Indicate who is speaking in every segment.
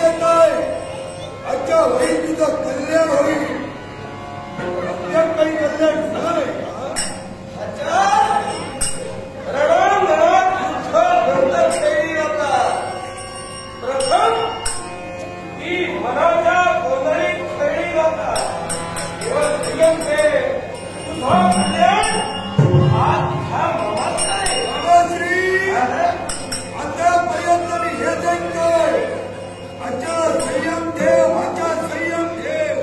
Speaker 1: देत आहे. आजच्या होईल तुझं कल्याण होईल. अद्याप काही कल्याण झालं नाही का?
Speaker 2: रणंगणात युद्ध खेळली होता. प्रथम ती मनाच्या गोंधळीत खेळली होता. केवळ प्रियंके तुझा कल्याण आज ह्या मनात नाही.
Speaker 1: श्री आतापर्यंत मी हेच ऐकतोय. आजच्या संयम ठेव, आजच्या संयम ठेव.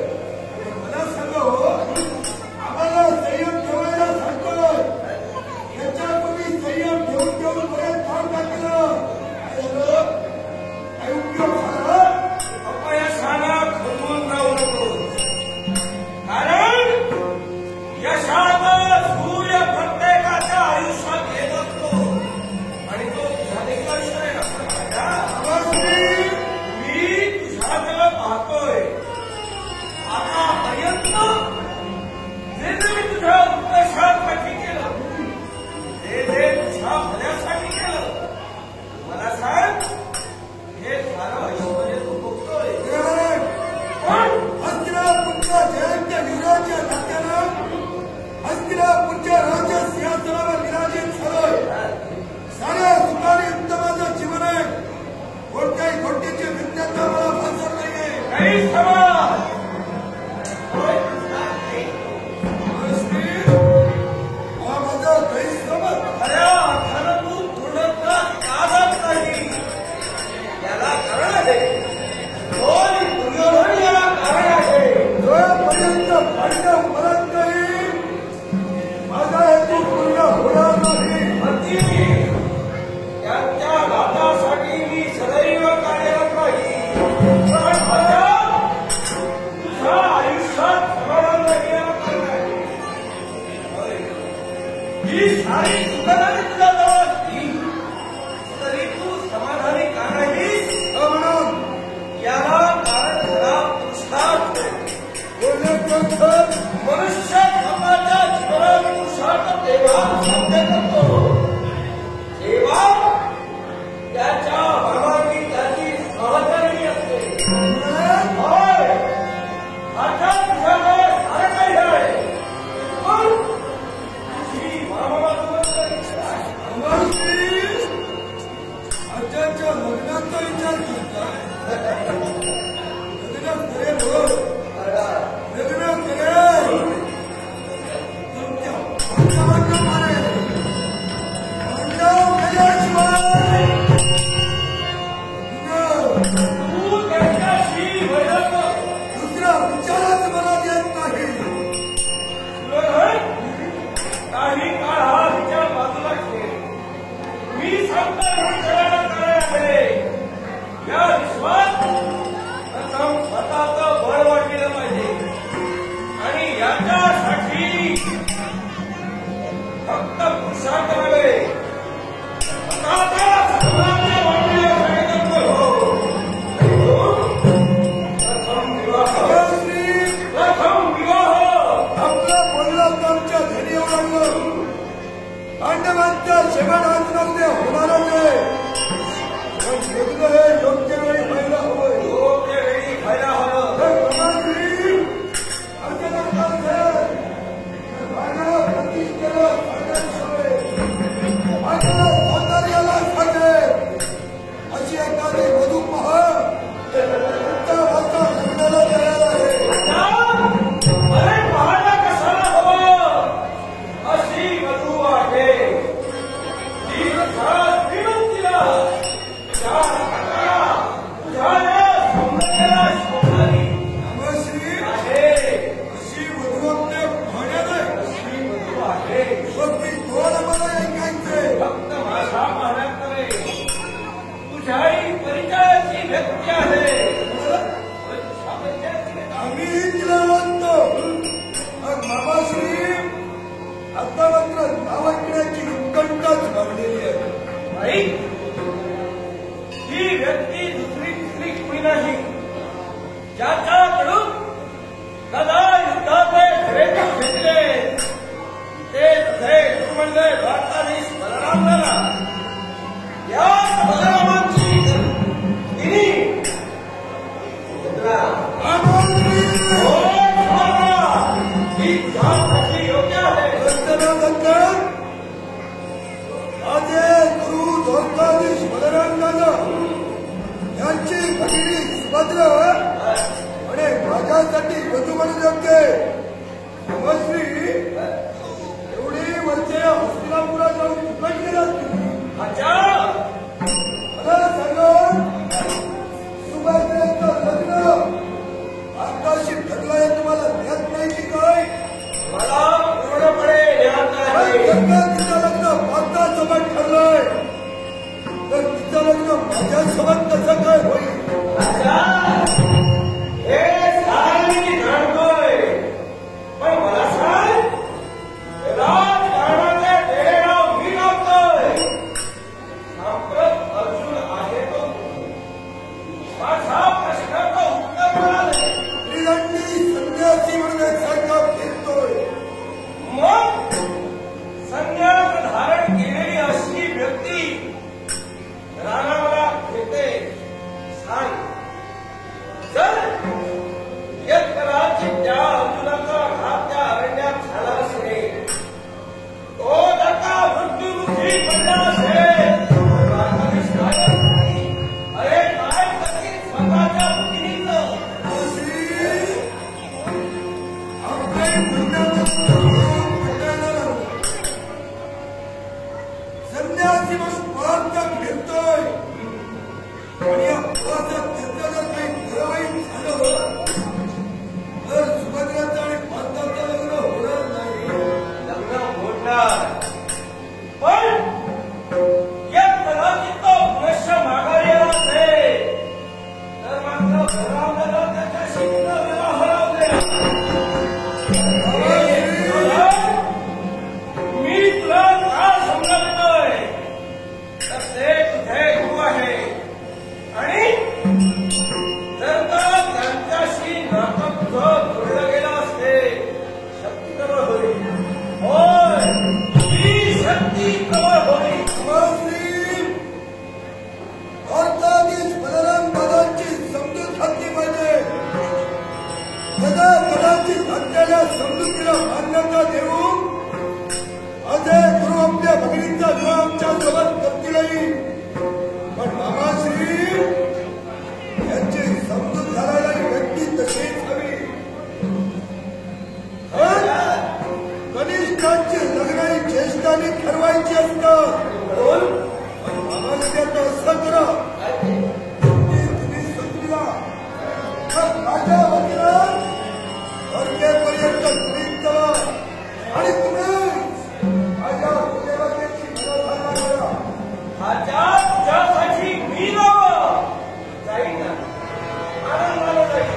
Speaker 1: मला सांगा हो, आम्हाला संयम ठेवायला सांगतोय. याच्यापूर्वी संयम ठेवून ठेवून बरेच काम टाकलं. काय झालं? काय उपयोग झाला?
Speaker 2: अपयशाला खचून जाऊ नकोस. कारण यशाचा सूर्य प्रत्येकाच्या आयुष्यात येत असतो आणि तो तुझा देखील आयुष्य आहे ना. मी तुझ्याकडे पाहतोय. आतापर्यंत जे जे मी तुझ्या उत्कर्षासाठी केलं, जे जे तुझ्या भल्यासाठी केलं, मला सांग, हे सारं ऐश्वर्य तू भोगतोय. पण
Speaker 1: हस्तिनापूरच्या जयंत युवराच्या नात्यानं हस्तिनापूरच्या राजा सिंहासनावर विराजित झालोय. साऱ्या सुखाने उत्तमाचं जीवन आहे. कोणत्याही गोष्टीची विज्ञानता मला भासत नाहीये.
Speaker 2: काही सभा
Speaker 1: हा माझा गैरसमज.
Speaker 2: खऱ्या अर्थानं तू पूर्णतः कागद नाही. याला कारण आहे. दोन दुर्योधन याला कारण आहे.
Speaker 1: जोपर्यंत भांडण मरत नाही, माझा हेतू पूर्ण होणार नाही.
Speaker 2: अति त्यांच्या लाभासाठी मी सदैव कार्यरत राहील. पण तुझ्या आयुष्यात समाधान येण्याला कारण आहे. ही सारी सुखाने तुझ्या जवळ असली तरी तू समाधानी का नाहीस?
Speaker 1: म्हणून
Speaker 2: याला कारण खरा पुरुषार्थ.
Speaker 1: बोलण्यानंतर
Speaker 2: मनुष्य स्वतःच्या जीवनात पुरुषार्थ तेव्हा साध्य करतो जेव्हा त्याच्या परवानगी त्याची सहचारिणी असते. होय, आता तुझ्याकडे सारं काही आहे. पण तुझी मानवाला इच्छा आहे.
Speaker 1: आजच्या लग्नाचा विचार करताय. लग्न करेल हो. लग्न करेल. तुमच्या भाग्यवान मारेल. भांडव केल्याशिवाय
Speaker 2: तू त्यांच्याशी वैरत्व
Speaker 1: दुसरा विचारच मला देत नाही.
Speaker 2: काही काळ हा विचार बाजूला ठेव. मी सांगतो हे करायला कारण आहे. या विश्वात प्रथम स्वतःचं बळ वाटलं पाहिजे आणि याच्यासाठी फक्त पुरुषार्थ नव्हे, स्वतःचा संग्राम वाटण्यासाठी तत्पर हो. प्रथम विवाह.
Speaker 1: आपलं बोलणं आमच्या घरी येऊ लागलं. पांडवांच्या शेवट नव्हते होणारच आहे. पण लग्न हे योग्य वेळी व्हायला हवं.
Speaker 2: योग्य वेळी व्हायला हवं.
Speaker 1: प्रतिष्ठेला
Speaker 2: ही तुझ्यासाठी योग्य आहे.
Speaker 1: दत्तन आजे गुरु द्वारकाधीश बलरामानं यांची भगिनी सुभद्रा आणि माझ्यासाठी वधू म्हणून योग्य श्री एवढी वर्षे हस्तिनापुरात जाऊन फुकट गेलात
Speaker 2: अच्छा,
Speaker 1: मला सांगा सुभद्रेचं लग्न आकाशी ठरलंय तुम्हाला ज्ञात नाही की काय?
Speaker 2: मला पूर्णपणे ज्ञात आहे.
Speaker 1: तिचं लग्न माझ्यासोबत ठरलंय तर तिचं लग्न माझ्यासोबत कसं काय होईल?
Speaker 2: अच्छा, हे सारं मी जाणतोय, पण मला सांग, राजकारणाचे डेरेराव मी लावतोय. सांप्रत अर्जुन आहे तो माझा प्रश्नाचं उत्तर मला दे.
Speaker 1: त्रिदंडी संन्यासी म्हणून एकसारखा फिरतोय.
Speaker 2: मग संन्यास धारण केलेली अशी व्यक्ती रानाला घेते. सांग, जर कदाचित त्या अर्जुनाचा घात त्या अरण्यात झाला असेल, तो जर का मृत्युमुखी पडला असेल, तर द्वारकाधीश काय करतील? अरे काय करतील स्वतःच्या भगिनीचं?
Speaker 1: संन्यासी म्हणून पळाचा फिरतोय आणि या पळाचा त्याचं जर काही खरं झालं तर सुभद्राचं आणि पार्थाचं लग्न होणार नाही.
Speaker 2: लग्न होणार, पण या कदाचित तो पुनश्च माघारी आला असेल, तर मात्र बलरामाला त्याच्याशी विवाह लावू द्या. मी तुला का समजतोय तर ते तुझे गुरु आहे, आणि जर का त्यांच्याशी नातं तुझं जोडलं गेलं असेल, शक्ती कवर होईल. होय, ही शक्ती कवर होईल.
Speaker 1: द्वारकाधीश बलराम दादांची समजूत घातली पाहिजे. कदाचित घातलेल्या समजुतीला मान्यता देऊन अजय गुरु आपल्या भगिनींचा विवाह आमच्या सोबत करतीलही, पण मामाश्री यांची समजूत घालायला व्यक्ती तशीच हवी. कनिष्ठांची लग्नाची ज्येष्ठांनी ठरवायची असतात. पण मामाश्री आता असं करा, तुम्ही सुटलीला तर माझ्या वकिलात वर्गेपर्यंत ट्रीट करा आणि तुम्ही माझ्या गुन्हेगारीची मदत करा.
Speaker 2: माझ्या तुझ्यासाठी मी लावं जाईन ना, आनंदाला जाईन.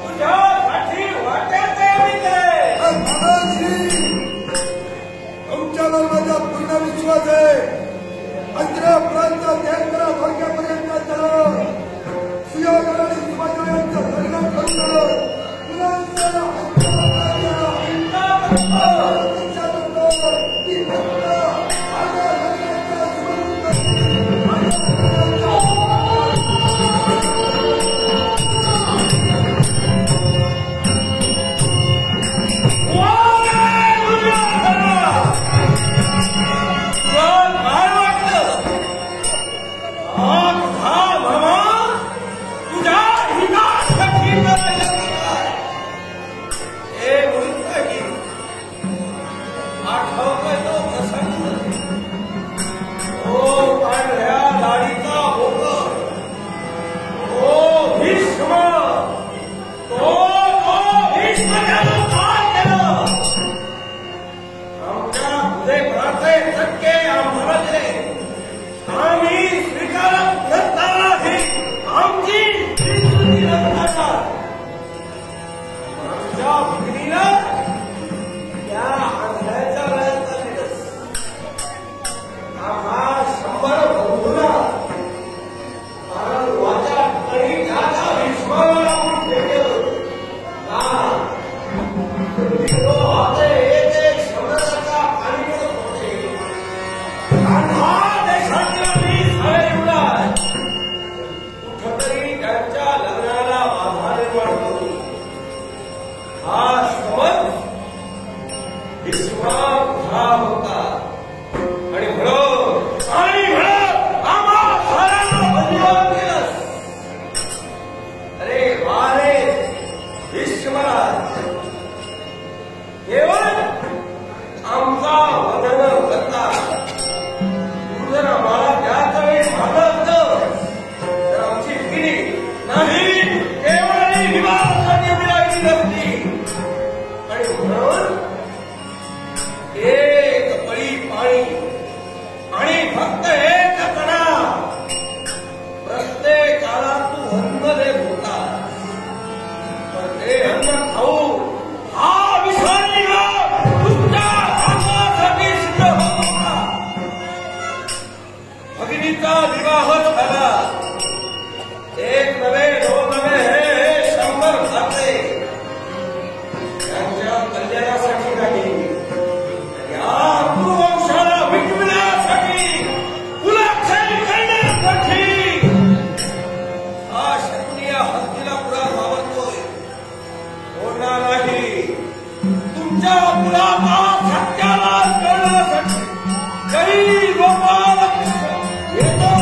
Speaker 2: तुझ्यासाठी वाट्याचे मी दे.
Speaker 1: मामाश्री तुमच्यावर माझा पूर्ण विश्वास आहे. अंतरापर्यंत त्याग करा, वर्गेपर्यंत चला. सुयोधन आणि सुभद्रा यांचं लग्न करून मुलांचा
Speaker 2: त्यांच्या लग्नाला आधार निर्माण करून हा समज विश्वास हा होता आणि म्हणून आम्हा साऱ्यांना बंदिवान केलंस. अरे वारे विश्वनाथ, केवळ आमचा वदन करता तू जर आम्हाला त्याच वेळी भागत तर आमची पिढी नाही केवळ विवाहासाठी मिळाली नसती. आणि म्हणून एक पळी पाणी आणि फक्त एक कणा प्रत्येकाला तू अन्न देत होता. पण ते अन्न खाऊ हा विषारी तुमच्या हातासाठी सिद्ध होत होता. भगिनीचा विवाह झाला. एक नवे दोन नवे हे 100 झाले. त्यांच्या कल्याणासाठी नाही, या कुवंशाला मिटविण्यासाठी, कुलाक्षय करण्यासाठी हा शत्रुय हत्तीला पुढा मावतोय. होणार नाही. तुमच्या मुलाचा सत्यानाश करण्यासाठी जय गोपाल येतो.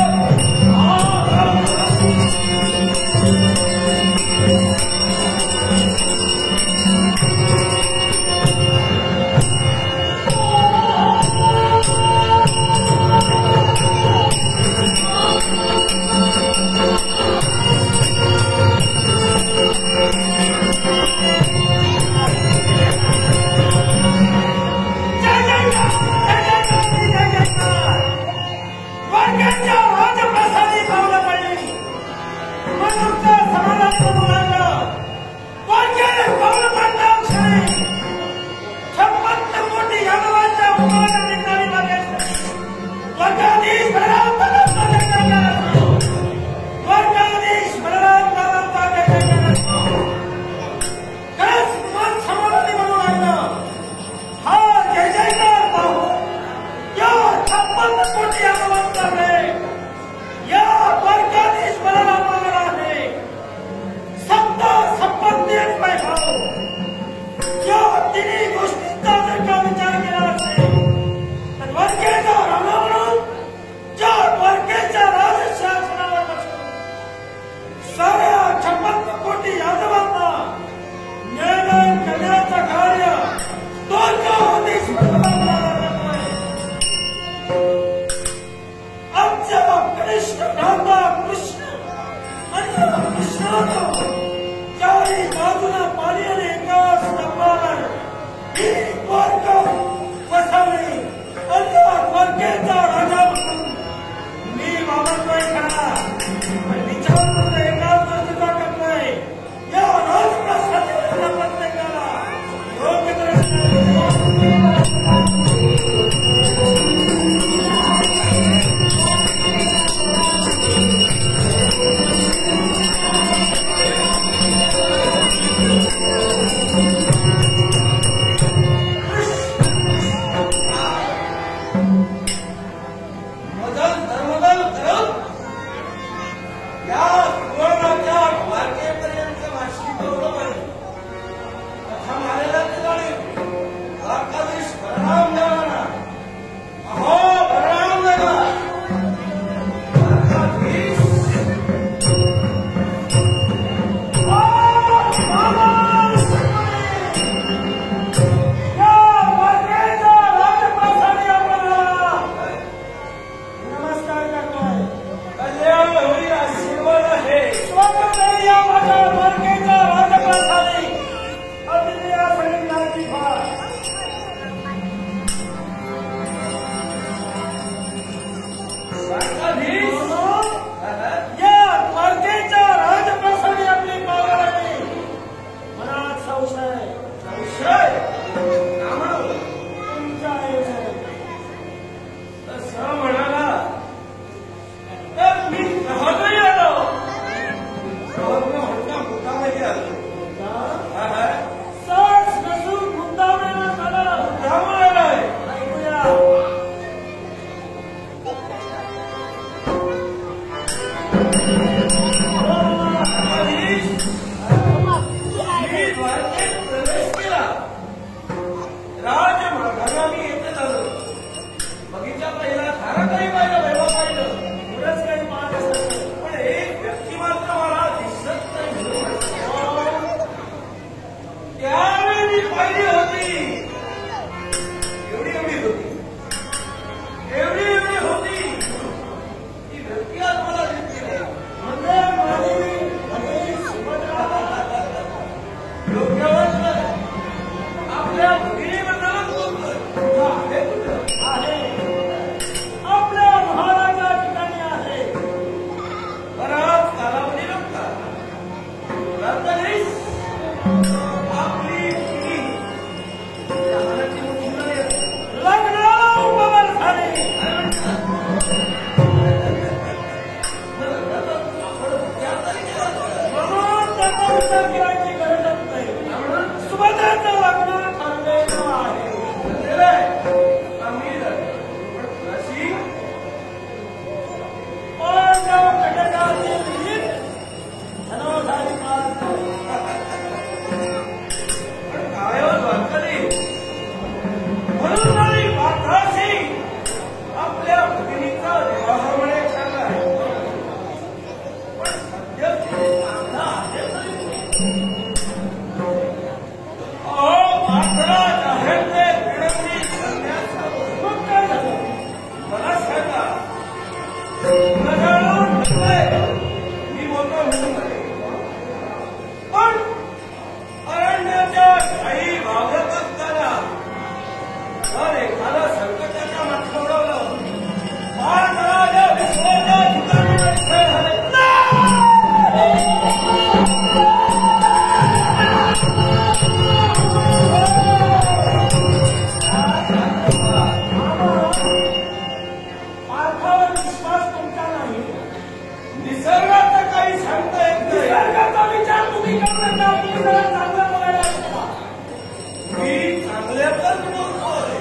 Speaker 2: बोलल्यातच बोलतोय.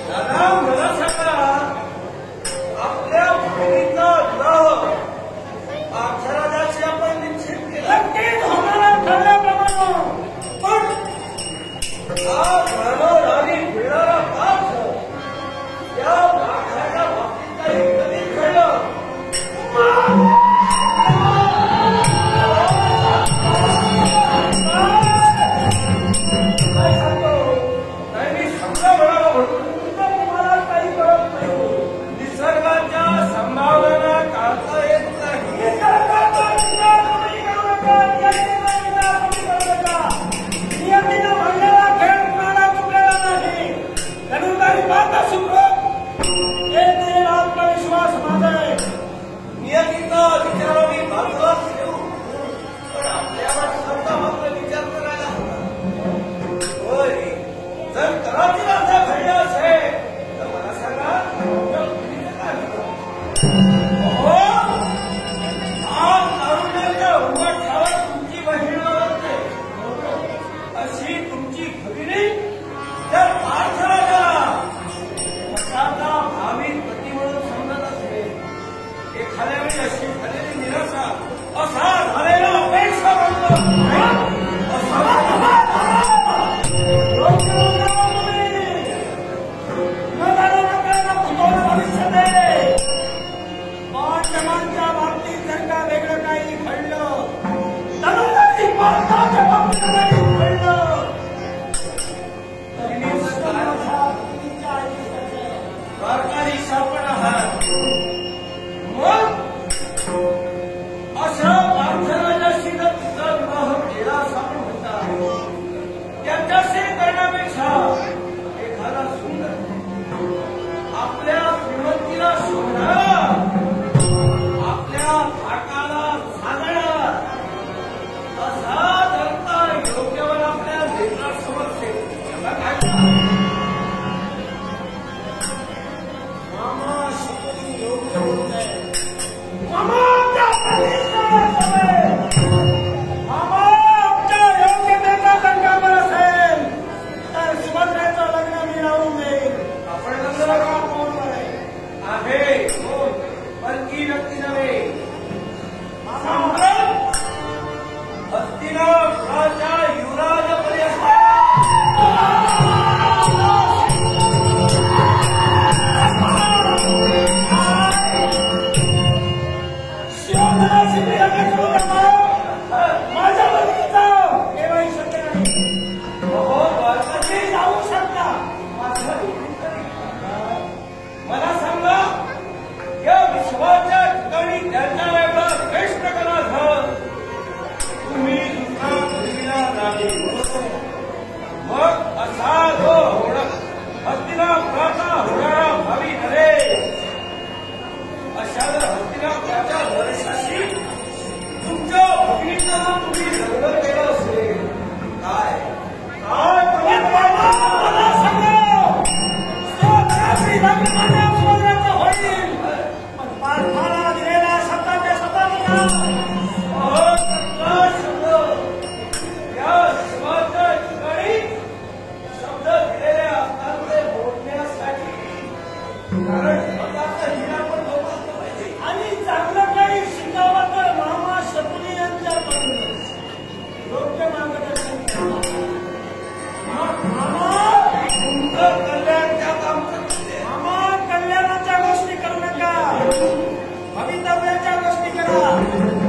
Speaker 2: दादा मला सांगा, आपल्या बहिणीचा विवाह अक्षराजाशी आपण निश्चित केला.
Speaker 3: नक्कीच होणारा ठरल्याप्रमाणे. पण
Speaker 2: आज राणी मिळणारा पाच या माखाच्या बाबतीत काही कधी घडलं. काय सांगतो? नाही मी समजा म्हणाला म्हणून
Speaker 3: तुम्हाला काही कळत नाही.
Speaker 2: निसर्गाच्या संभावना काढता येत नाही.
Speaker 3: नियतीनं म्हणलेला खेळ कुणाला चुकलेला नाही. धनुर्धारी माता सुखरूप हे ते आत्मविश्वास माझा आहे.
Speaker 2: नियतीचा विचाराने बाजूला ठेवू, पण आपल्यावर स्वतः मात्र विचार करायला हवा. होय, जर करातील असा घडला असेल तर मला सांगा, काय हो, आज तारुण्याच्या उंबरठ्यावर तुमची बहीण वावरते. अशी तुमची भगिनी त्या पार्थराजाला स्वतःचा भावी पती म्हणून समजत असेल. एखाद्या वेळी अशी झालेली निराशा, असा झालेला अपेक्षा म्हणतो
Speaker 3: पांडवांच्या बाबतीत जर का वेगळं काही घडलं, धनुर्धारी पार्थाच्या बाबतीत काही घडलं, तर मी तुमच्या आयुष्याचं
Speaker 2: सरकारी शापण आहात. मग अशा पार्थराजाशी जर तुझा विवाह केला असा आपण म्हणता, त्याच्याशी करण्यापेक्षा एखादा सुंदर आपल्या श्रीमंतीला शोधणारा, आपल्या थाटाला सांगणारा असा धरता योग्यवर आपल्या नेत्रासमोर असेल. त्याला काय म्हणतात?
Speaker 3: मामा शिकून योग्य होत आहे. मामा आमच्या प्रतिष्ठेवर आहे. मामा आमच्या योग्यतेचा संगम असेल तर सुभद्रेचं लग्न मी लावून देईल.
Speaker 2: आपण लग्न
Speaker 3: सगळा कोण आहे?
Speaker 2: आहे हो, पण ती व्यक्ती नव्हे.
Speaker 3: मामा
Speaker 2: हस्तिनापुराच्या युवराजपर्यंत
Speaker 3: शिवधनाची मी लग्न करू नका. माझ्या बहिणीचा केव्हाही शक्य नाही.
Speaker 2: हो बरं,
Speaker 3: तुम्ही जाऊ शकता.
Speaker 2: माझं कुणीतरी मला सांगा, या विश्वाच्या ठिकाणी त्याच्या एवढा श्रेष्ठ कला झालं, तुम्ही दुसरा मुलगीला नाही. मग असा जो हस्तिनापुराचा होणारा भावी नरेश, अशा जर हस्तिनापुराच्या नरेशाशी तुमच्या भगिनीचं जर तुम्ही लग्न केलं असेल, काय काय
Speaker 3: पण मामा मला सांगा, शिवधनाची लग्न माझ्या सुभद्रेचं होईल. पण पार्थाला दिलेल्या शब्दाचे शब्द निघा.
Speaker 2: या शिवाच्या ठिकाणी शब्द दिलेले असतात ते मोडण्यासाठी. कारण स्वतःचा हिरा पण जोपासला पाहिजे.
Speaker 3: आणि चांगलं काही शिकावं तर मामा शकुनी यांच्याकडून योग्य मार्गदर्शन करा. मामा
Speaker 2: तुमचं कल्याण त्यात आमचं कल्याण.
Speaker 3: मामा कल्याणाच्या गोष्टी करू नका, भवितव्याच्या गोष्टी करा.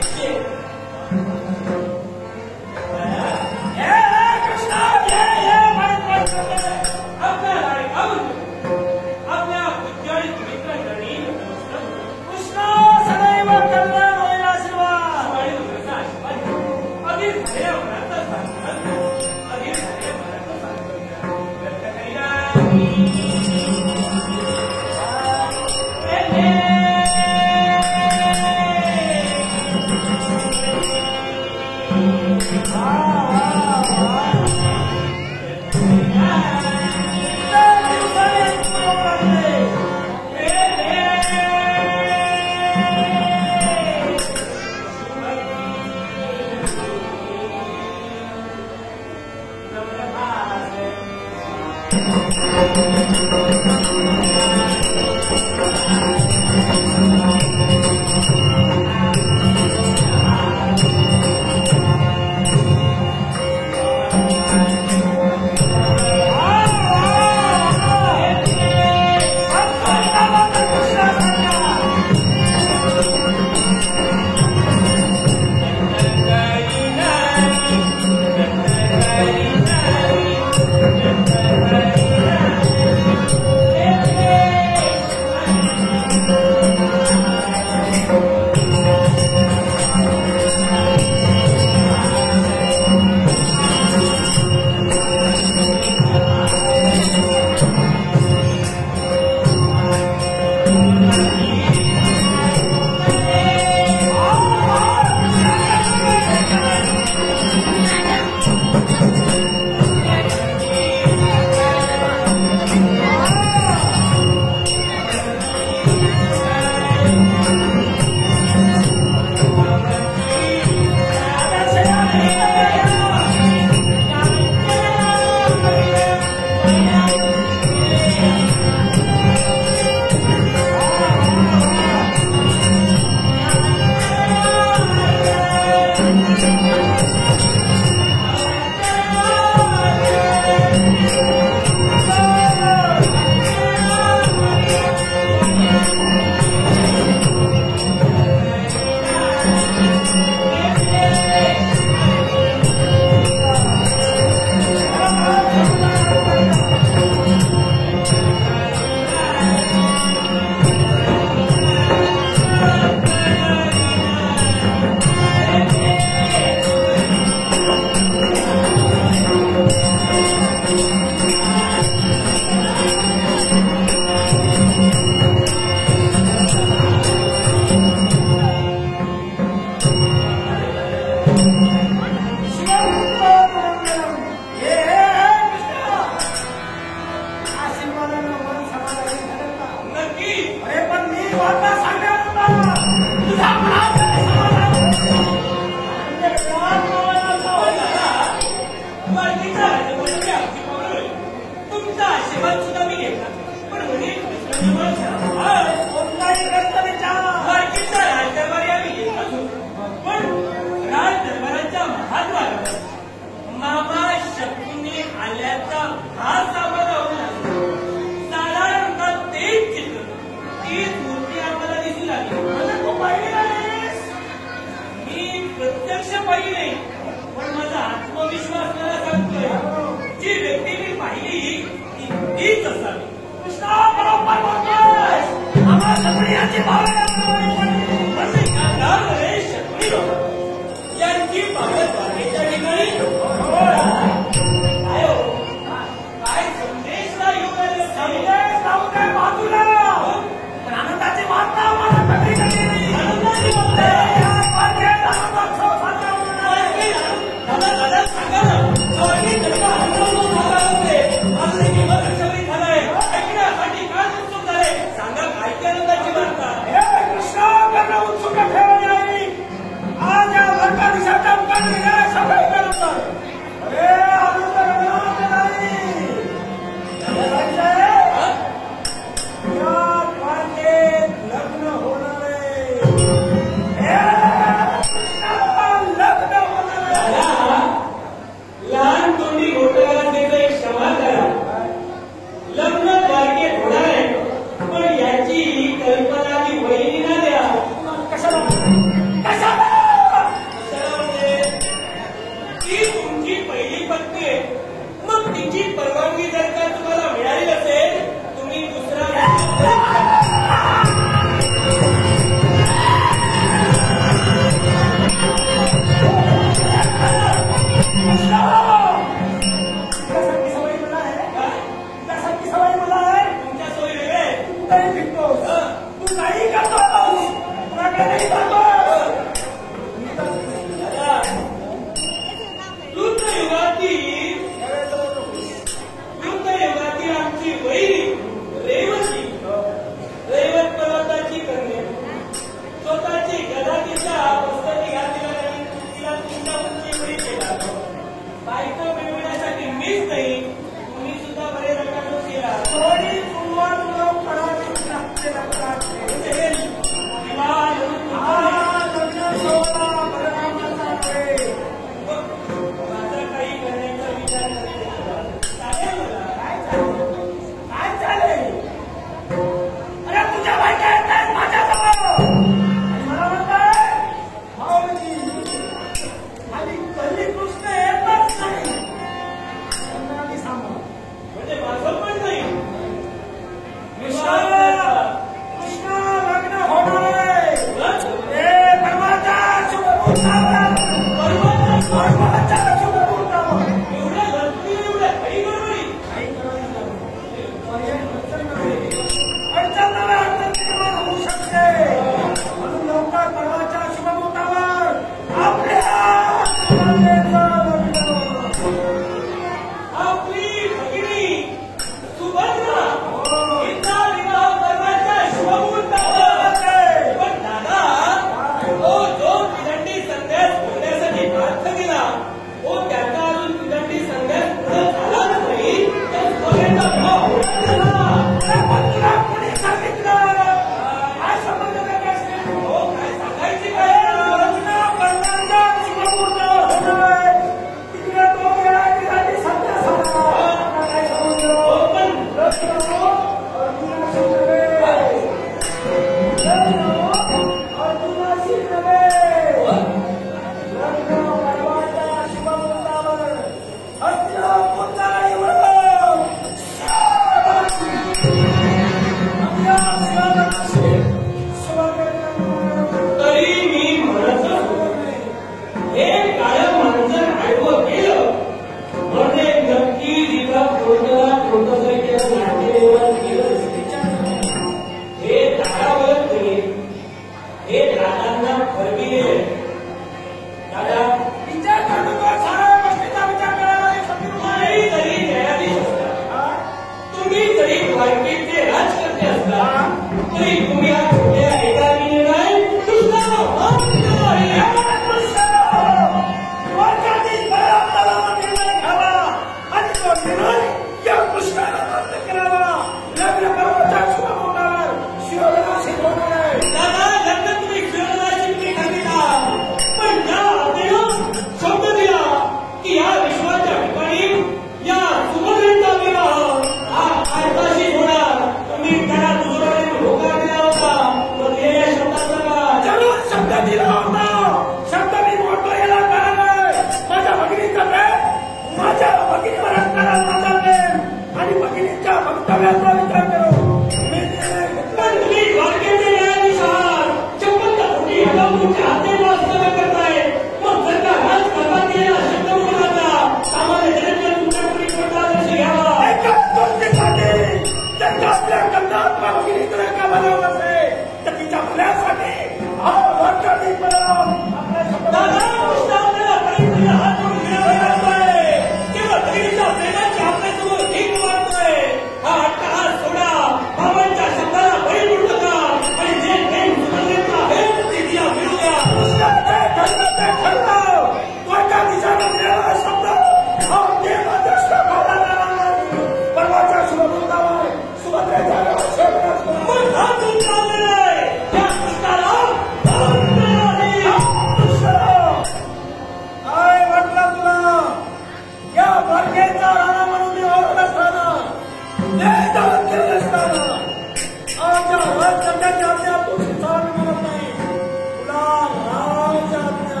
Speaker 3: राजाची आज्ञा तू स्वीकार म्हणत नाही, तुला रावणाची आज्ञा.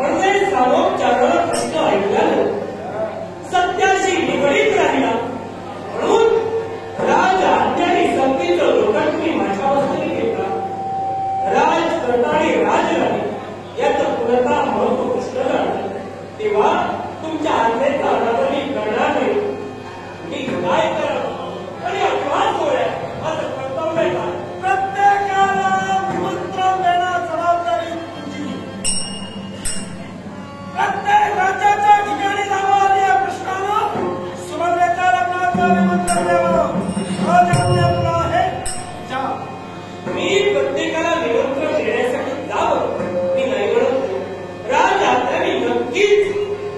Speaker 4: म्हणजे सामोपचाराला प्रश्न ऐकल्यानं सत्याशी निगडीत राहिला म्हणून राज आज्ञानी संगीचं लोकांनी तुम्ही माझ्या वस्तीने घेतला. राज करताना राजराणी याचं पूर्णतः महत्व कृष्ण जाणलं. तेव्हा तुमच्या आज्ञेचा अनादर मी करणार नाही. मी काय करावं आणि अभिमान सोडल्या माझं कर्तव्य काय?
Speaker 3: प्रत्येकाला निमंत्रण देण्याची जबाबदारी तुझी. प्रत्येक राज्याच्या ठिकाणी जावं आणि या कृष्णानं सुभद्रेच्या लग्नाचं निमंत्रण द्यावं. राजाज्ञा तुला आहे, जा.
Speaker 4: मी प्रत्येकाला निमंत्रण देण्यासाठी जावं मी नाही म्हणत. राज आज्ञानी नक्कीच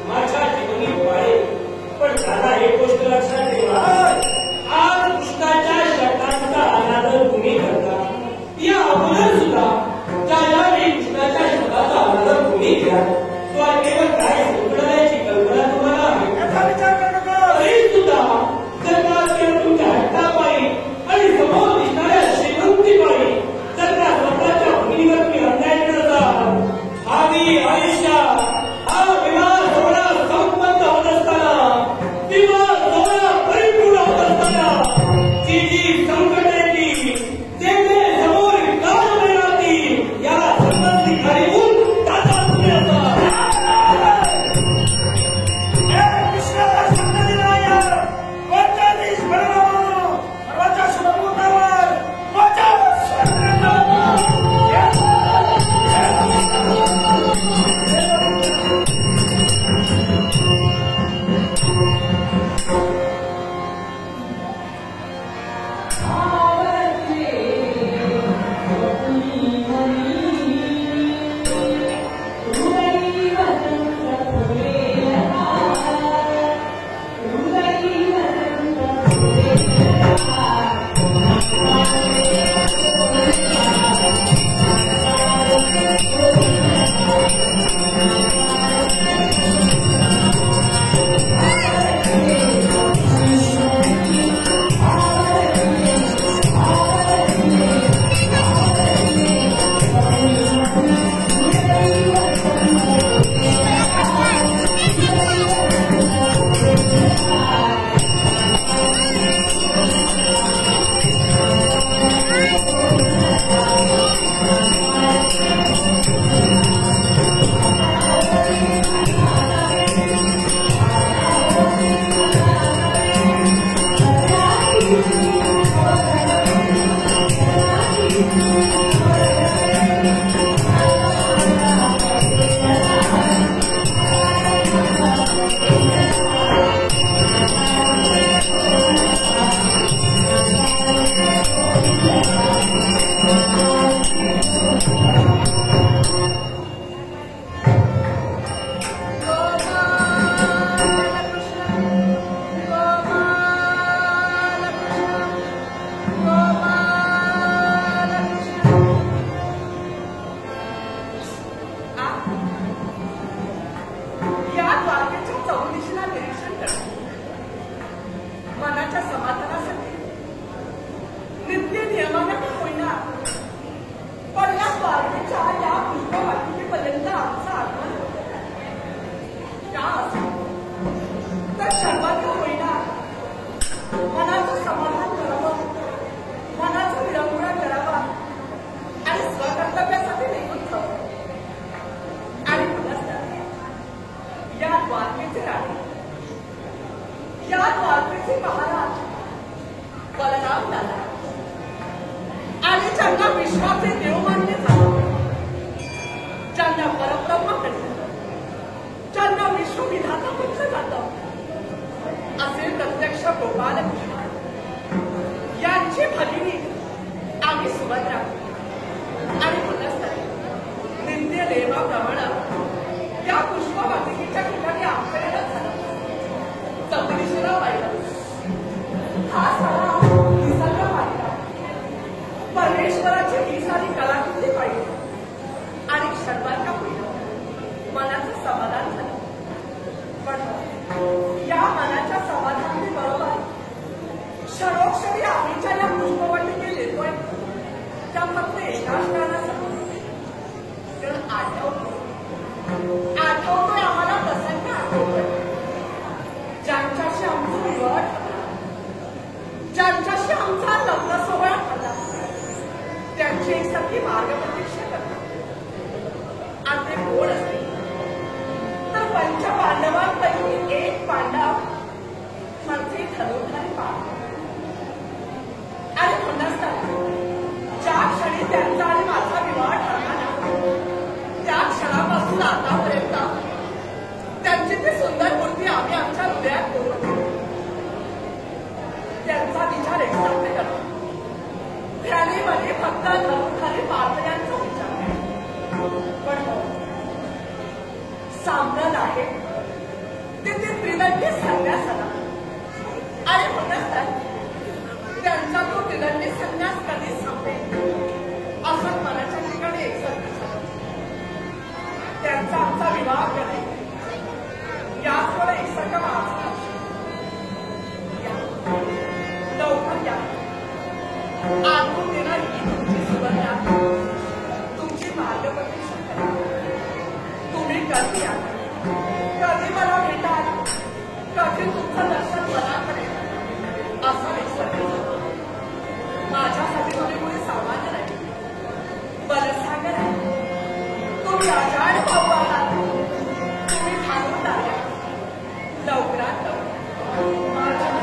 Speaker 4: माझ्या जीवनी पाळेल. पण दादा एक गोष्ट लक्षात ठेवा, आज कृष्णाच्या शब्दांचा अनादर तुम्ही करता. या अगोदर सुद्धा ज्यावेळी कृष्णाच्या शब्दाचा अनादर तुम्ही घ्या तो केवळ काय संकटाची कल्पना तुम्हाला आहे.
Speaker 3: याचा विचार करू नका.
Speaker 4: तरी सुद्धा जर का
Speaker 5: आतापर्यंत त्यांची ती सुंदर मूर्ती आम्ही आमच्या हृदयात ठेवतो. त्यांचा विचार एकसारखे करतो. ध्यानीमध्ये फक्त खाली पातळ्यांचा विचार आहे. पण सांगत आहे ते त्रिदंडी संन्यास आला आणि म्हणत त्यांचा तो त्रिदंडी संन्यास कधी संपेल असं मनाच्या ठिकाणी एकसारखं झालं. त्यांचा आमचा विवाह करेल याचवर एकसारखं वाचला. लवकर या. आतून देणारी तुमची सुवर्णा, तुमची मार्गप्रदर्शन करा. तुम्ही कधी या, कधी मला भेटाल, कधी तुमचं दर्शन मला करेल असं विसरले. माझ्यासाठी तुम्ही कोणी सामान्य नाही, बलसागर आहे. तुम्ही आजाड भाऊ आहात. तुम्ही ठाकून टाका. लवकरात लवकर माझ्या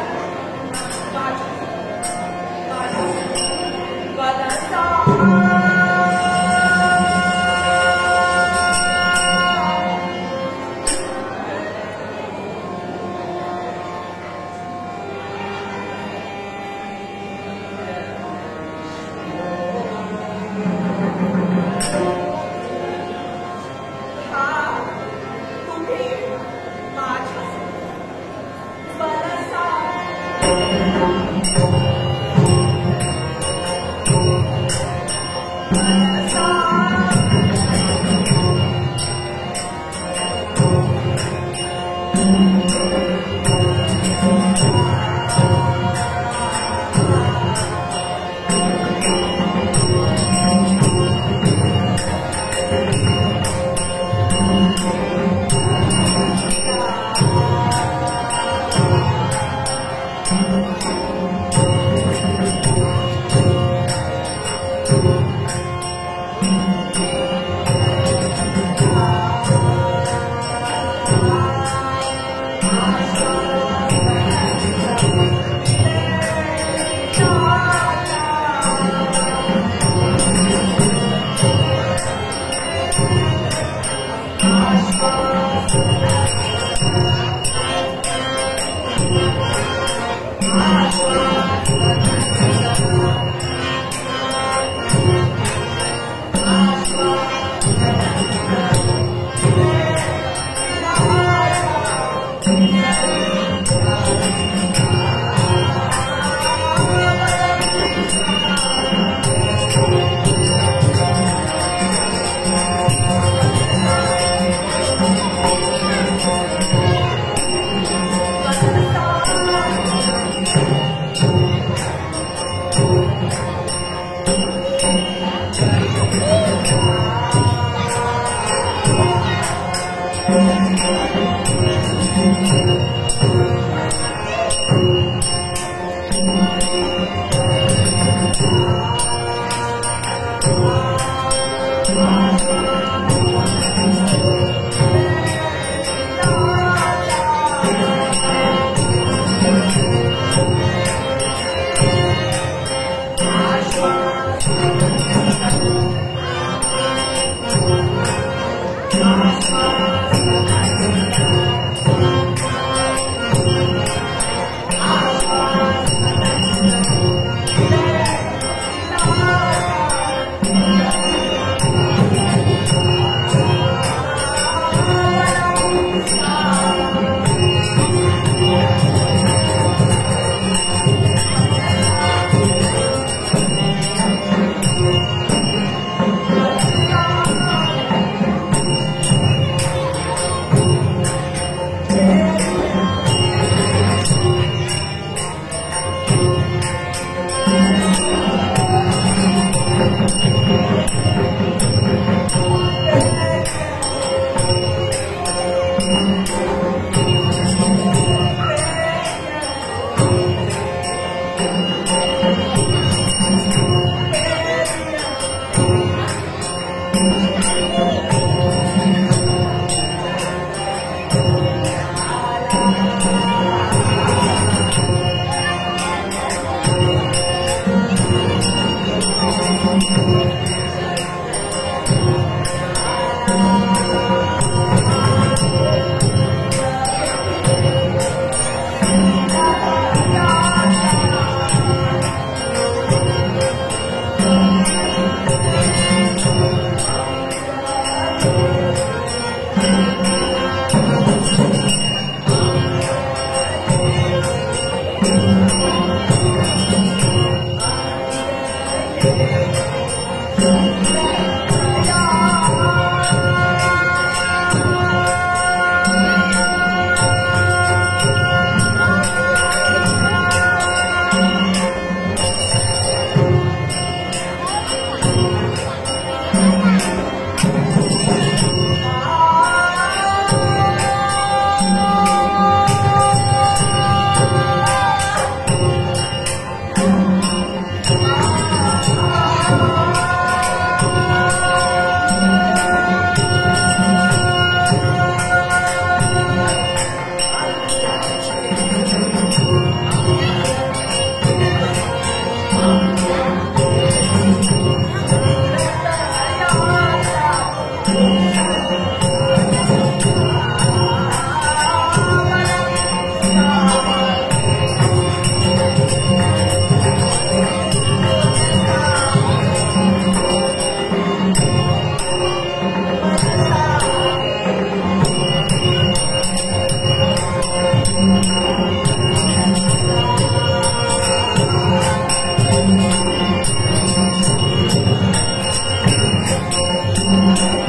Speaker 3: मी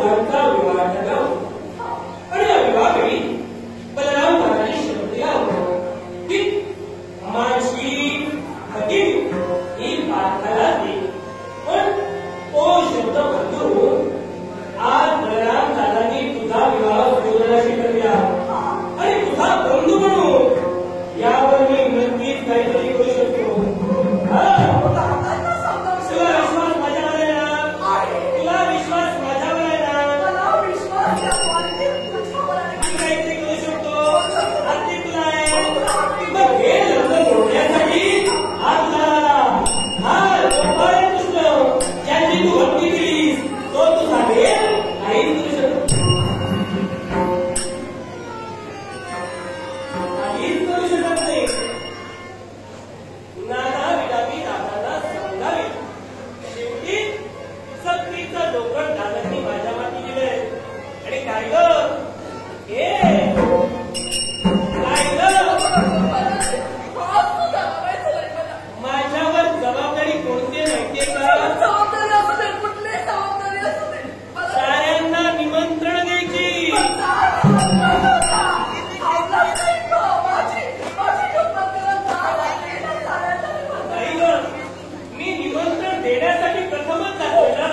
Speaker 4: दोघांचा विवाह झाला आणि या विवाहावेळी बलराम दादाने शब्द दिला की माझी भगिनी ही पार्थाला दे. पण तो शब्द बदलून आज बलराम दादांनी तुझा विवाह सुयोधनाशी करूया आणि तुझा बंधू म्हणून यावर मी नक्कीच काहीतरी करू शकतो. तुला विश्वास माझ्यावर आहे ना? तुला विश्वास माझ्यावर आहे ना? मी काहीतरी करू शकतो. अगदी तुला आहे. मग हे लग्न जोडण्यासाठी हा तुला हा गोपाळ कृष्ण ज्याची तू हत्ती केलीस तो तू सांगेल काहीच करू शकतो. काहीच करू शकत नाही. नाना विडावी दादांना समजावे. शेवटी सक्तीचं लोकट दादांनी माझ्या माती दिलंय. आणि काय ग हे काय ग माझ्यावर जबाबदारी कोणती माहितीये का? साऱ्यांना निमंत्रण द्यायची. नाही ग मी निमंत्रण देण्यासाठी प्रथमच जातोय ना.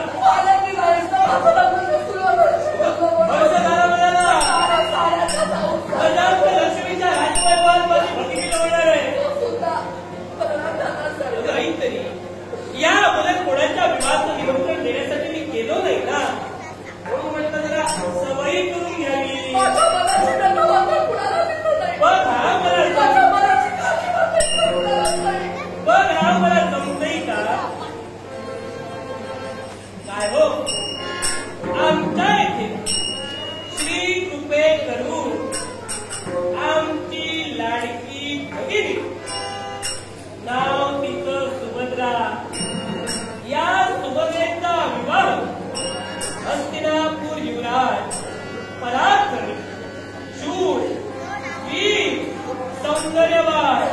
Speaker 4: वर्ष झालं मला ना. हजार लक्ष्मीच्या राजवैभवात माझी भगिनी लावणार आहे. ऐक तरी या अगोदर कोणाच्या विवाहाचं निमंत्रण देण्यासाठी मी गेलो नाही ना. म्हणून म्हटलं जरा सवयी करून घ्यावी. बघ हा मला जमतंय का? काय हो आमच्या इथे श्री कृपे करून आमची लाडकी भगिनी नाव तिचं सुभद्रा. या सुभद्रेचा विवाह हस्तिनापूर युवराज पराक्रमी शूर वीर सौंदर्यवान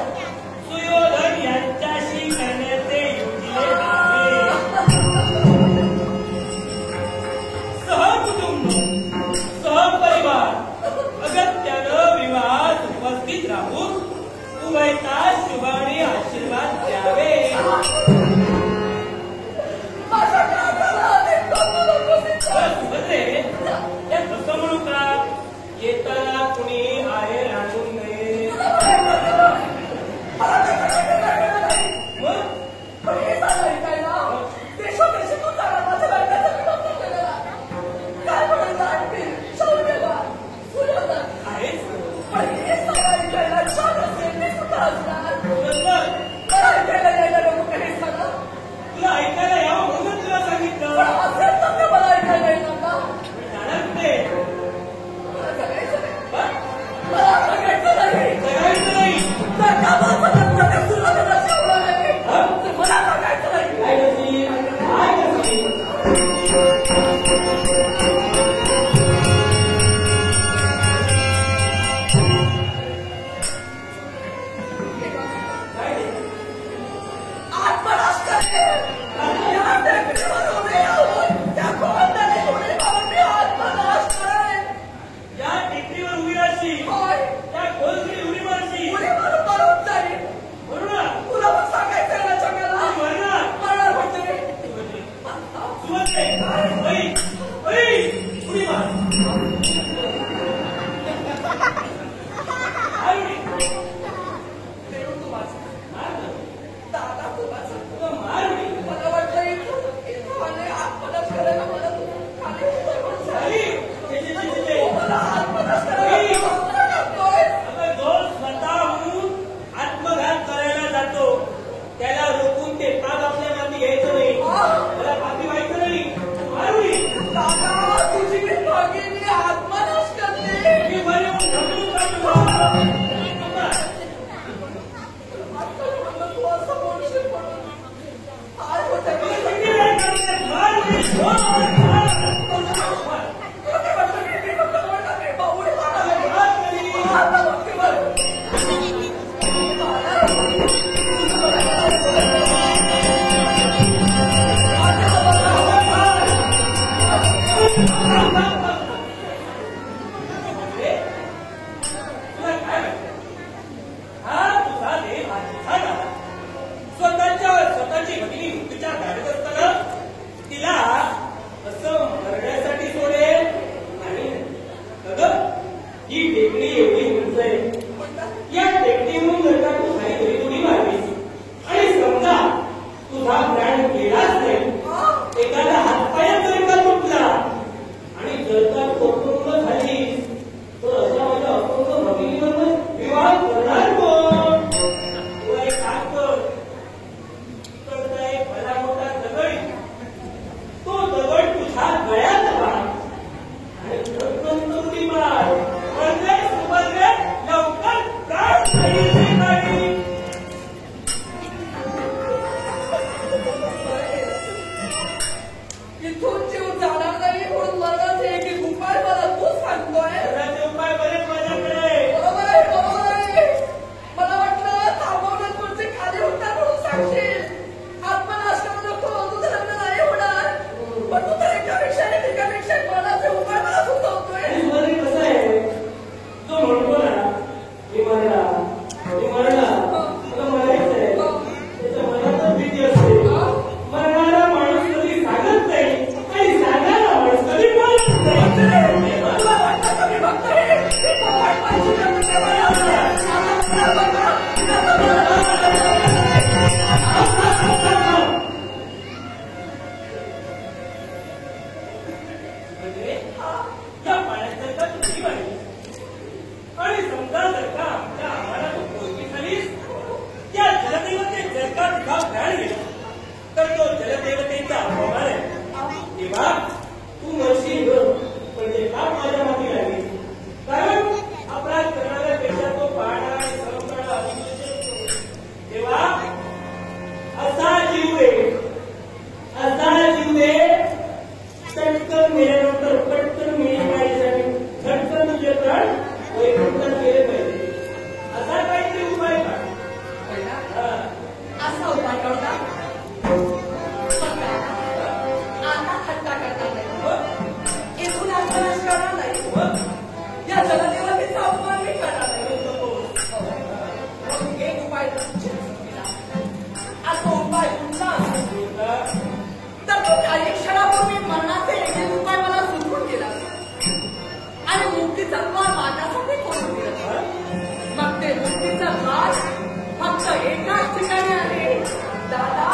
Speaker 4: सुयोधन यांच्याशी करण्याचे योजिले आहे. सहकुटुंब सहपरिवार अगत्यानं विवाहात उपस्थित राहून उभयता शुभाने आशीर्वाद द्यावे. सुभद्रे या कसं म्हणू का? येताना कुणी आहेर आणून नये. तुला ऐकायला यावं म्हणून तुला सांगितलं. जाणार कुठे? जगायचं नाही. या टेकडीवर उभी राहशील. त्या खोलची उडी मारशील. बरोबर सुभद्रे उडी मार. आत्मघात करायला जातो त्याला रोखून ते पाप आपल्या माती घ्यायचं नाही. त्याला पापी व्हायचं नाही. मारुडी
Speaker 5: तुझी भगिनी
Speaker 4: तेव्हा तू म्हणशील पण ते का माझ्या माती लागली, कारण अपराध करणाऱ्यापेक्षा तो पाहणा आणि सहन करणं अधिक असतो. तेव्हा असा जीव दे चटकन मेल्यानंतर पटकन मिळी पाहिजे, झटकन तुझे प्राण वैकुंठात गेले पाहिजे, असा काहीतरी उपाय काढ.
Speaker 5: असा उपाय करता आता थट्टा करता नाही, इथून असतानाच करणार नाही, या जनतेवर तिचा अपमान मी करणार नाही. मग एक उपाय असा उपाय कुठला तर तो काही क्षणापूर्वी मरणाचे एक उपाय मला सुचवून गेला आणि मुक्तीचा द्वार माझ्यासाठी खोलून दिला. मग ते मुक्तीचा द्वार फक्त एकाच ठिकाणी आहे. दादा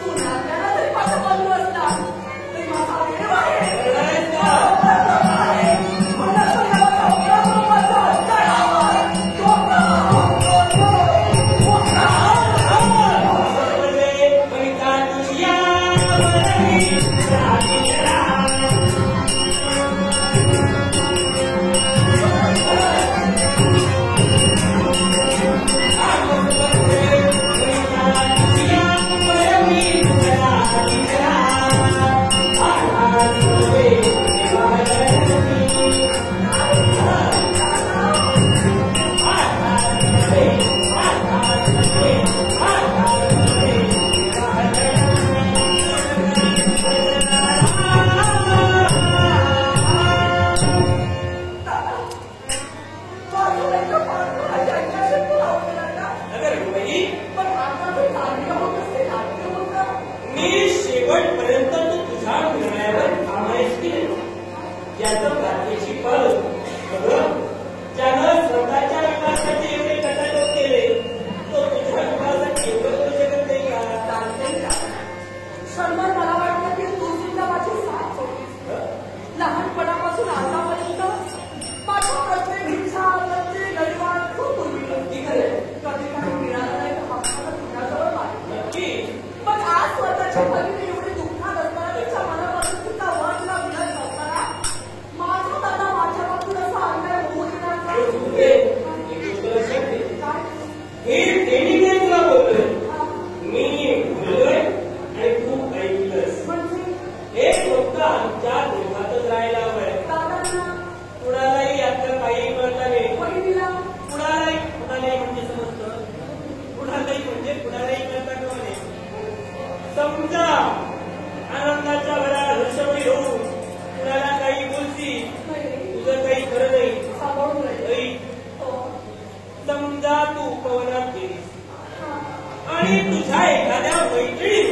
Speaker 5: तू नात्याला तरी माझ्या बाजू असला तरी माझा देव आहे.
Speaker 4: समजा आनंदाच्या भरात हर्षमय होऊन कुणाला काही बोलती, तुझं काही खरं नाही. समजा तू पवनात गेलीस आणि तुझ्या एखाद्या मैत्रिणी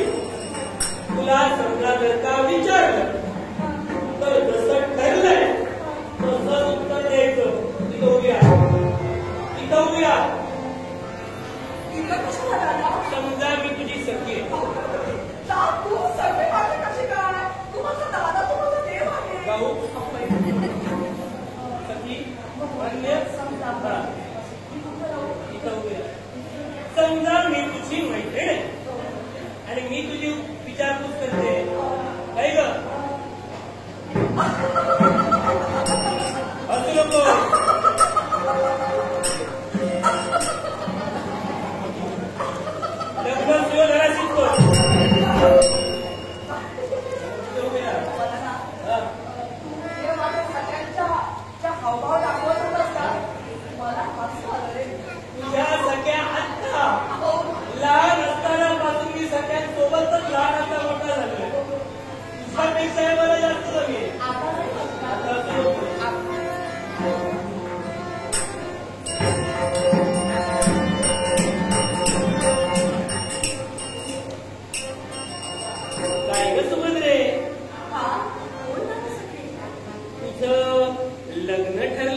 Speaker 4: तुला समजा जर का विचारलं तर जसं ठरलंय तसं उत्तर द्यायचं. इथं समजा मी तुझी सखी आहे.
Speaker 5: तू सगळे माझे कशी करणार? तू माझा दादा, तू माझा देव आहे.
Speaker 4: गाऊ सखी मान्य. समजा मी तुझी मैत्रीण आहे आणि मी तुझी विचारपूस करते, काय ग असू नको. लग्न तुझं घरा शिकतो.
Speaker 5: हावभाव दाखवत असतात मला हसू आलं रे.
Speaker 4: तुझ्या सगळ्या आत्ता लहान असतानापासून मी सगळ्यांसोबतच लहान आता मोठा झालोय. तुझ्यापेक्षा मला जास्त जमी
Speaker 5: आता नाही
Speaker 4: काय ग सुमंद्रे,
Speaker 5: हा बोल ना.
Speaker 4: तुझं लग्न ठरलं